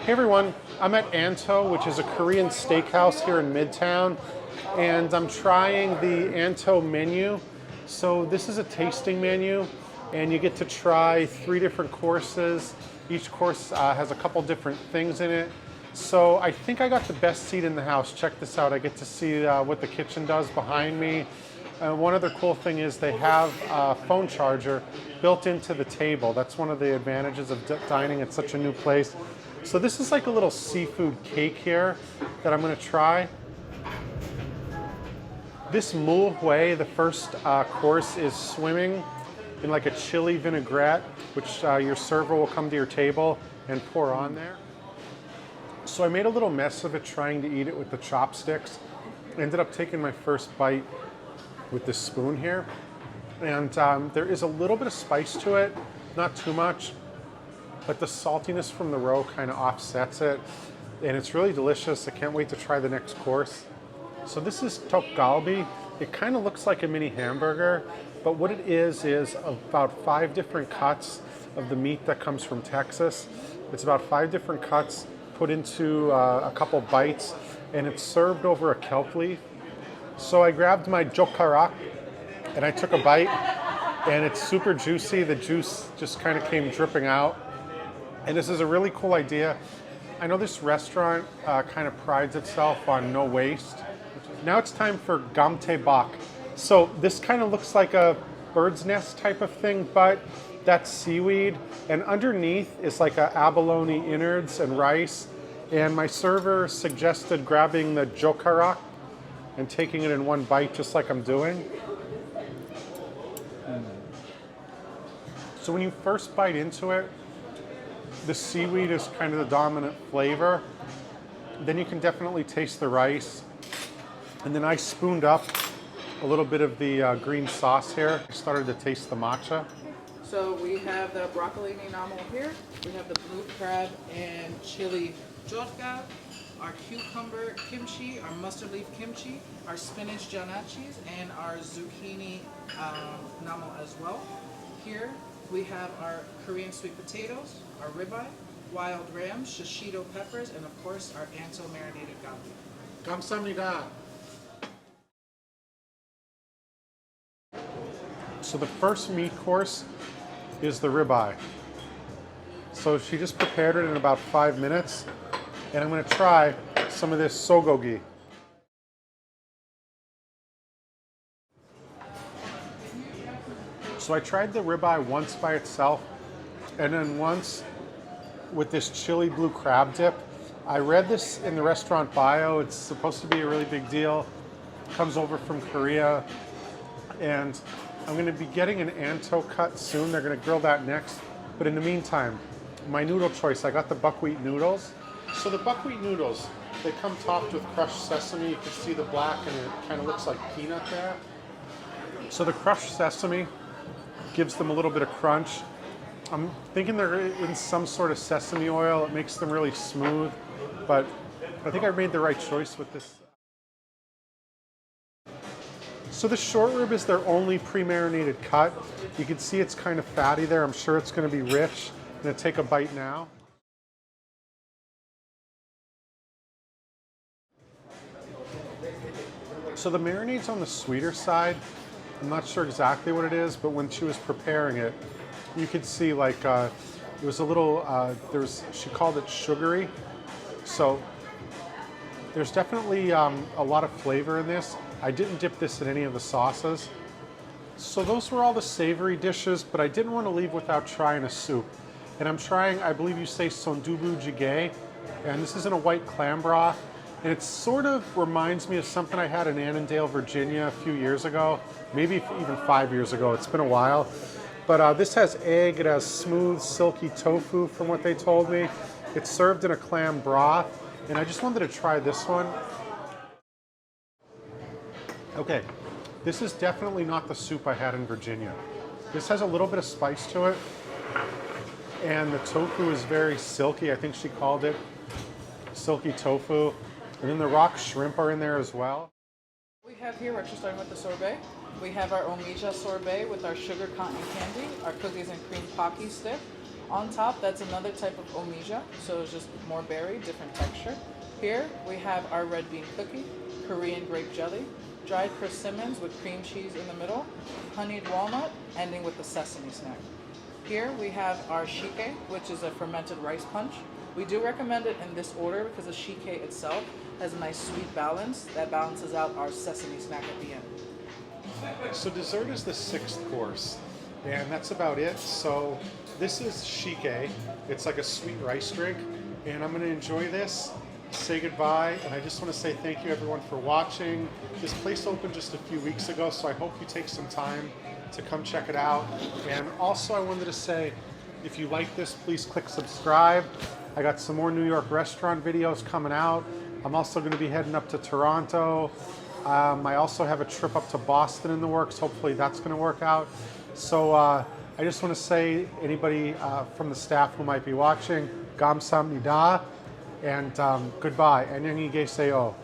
Hey everyone, I'm at Anto, which is a Korean steakhouse here in Midtown, and I'm trying the Anto menu. So this is a tasting menu, and you get to try 3 different courses. Each course has a couple different things in it. So I think I got the best seat in the house. Check this out. I get to see what the kitchen does behind me. One other cool thing is they have a phone charger built into the table. That's one of the advantages of dining at such a new place. So this is like a little seafood cake here that I'm going to try. This mu hui, the first course, is swimming in like a chili vinaigrette, which your server will come to your table and pour on there. So I made a little mess of it trying to eat it with the chopsticks. I ended up taking my first bite with this spoon here. And there is a little bit of spice to it, not too much, but the saltiness from the roe kind of offsets it. And it's really delicious. I can't wait to try the next course. So this is tteokgalbi. It kind of looks like a mini hamburger, but what it is about 5 different cuts of the meat that comes from Texas. It's about 5 different cuts put into a couple bites, and it's served over a kelp leaf. So I grabbed my jokarak and I took a bite, and it's super juicy. The juice just kind of came dripping out. And this is a really cool idea. I know this restaurant kind of prides itself on no waste. Now it's time for gamte bak. So this kind of looks like a bird's nest type of thing, but that's seaweed. And underneath is like a abalone innards and rice. And my server suggested grabbing the jokarak and taking it in one bite, just like I'm doing. So when you first bite into it, the seaweed is kind of the dominant flavor. Then you can definitely taste the rice. And then I spooned up a little bit of the green sauce here. I started to taste the matcha. So we have the broccoli ninamo here. We have the blue crab and chili jodga, our cucumber kimchi, our mustard leaf kimchi, our spinach janachis, and our zucchini namo as well. Here we have our Korean sweet potatoes, our ribeye, wild rams, shishito peppers, and of course our Anto marinated galbi. 감사합니다. So the first meat course is the ribeye. So she just prepared it in about 5 minutes, and I'm going to try some of this sogogi. So I tried the ribeye once by itself, and then once with this chili blue crab dip. I read this in the restaurant bio. It's supposed to be a really big deal. It comes over from Korea, and I'm going to be getting an Anto cut soon. They're going to grill that next. But in the meantime, my noodle choice, I got the buckwheat noodles. So the buckwheat noodles, they come topped with crushed sesame. You can see the black, and it kind of looks like peanut there. So the crushed sesame gives them a little bit of crunch. I'm thinking they're in some sort of sesame oil. It makes them really smooth, but I think I made the right choice with this. So the short rib is their only pre-marinated cut. You can see it's kind of fatty there. I'm sure it's going to be rich. I'm going to take a bite now. So the marinade's on the sweeter side. I'm not sure exactly what it is, but when she was preparing it, you could see like it was a little, she called it sugary. So there's definitely a lot of flavor in this. I didn't dip this in any of the sauces. So those were all the savory dishes, but I didn't want to leave without trying a soup. And I'm trying, I believe you say sondubu jjigae, and this is in a white clam broth. And it sort of reminds me of something I had in Annandale, Virginia a few years ago, maybe even 5 years ago. It's been a while. But this has egg, it has smooth, silky tofu from what they told me. It's served in a clam broth, and I just wanted to try this one. Okay, this is definitely not the soup I had in Virginia. This has a little bit of spice to it, and the tofu is very silky. I think she called it silky tofu. And then the rock shrimp are in there as well. We have here, we're actually starting with the sorbet. We have our omija sorbet with our sugar cotton candy, our cookies and cream pocky stick, On top, that's another type of omija, so it's just more berry, different texture. Here we have our red bean cookie, Korean grape jelly, dried persimmons with cream cheese in the middle, honeyed walnut, ending with the sesame snack. Here we have our shike, which is a fermented rice punch. We do recommend it in this order because the shike itself has a nice sweet balance that balances out our sesame snack at the end. So dessert is the 6th course, and that's about it. So this is shike. It's like a sweet rice drink, and I'm going to enjoy this, say goodbye, and I just want to say thank you everyone for watching. This place opened just a few weeks ago, so I hope you take some time to come check it out. And also I wanted to say, if you like this, please click subscribe. I got some more New York restaurant videos coming out. I'm also going to be heading up to Toronto. I also have a trip up to Boston in the works. Hopefully that's going to work out. So I just want to say, anybody from the staff who might be watching, 감사합니다, and goodbye. 안녕히 계세요.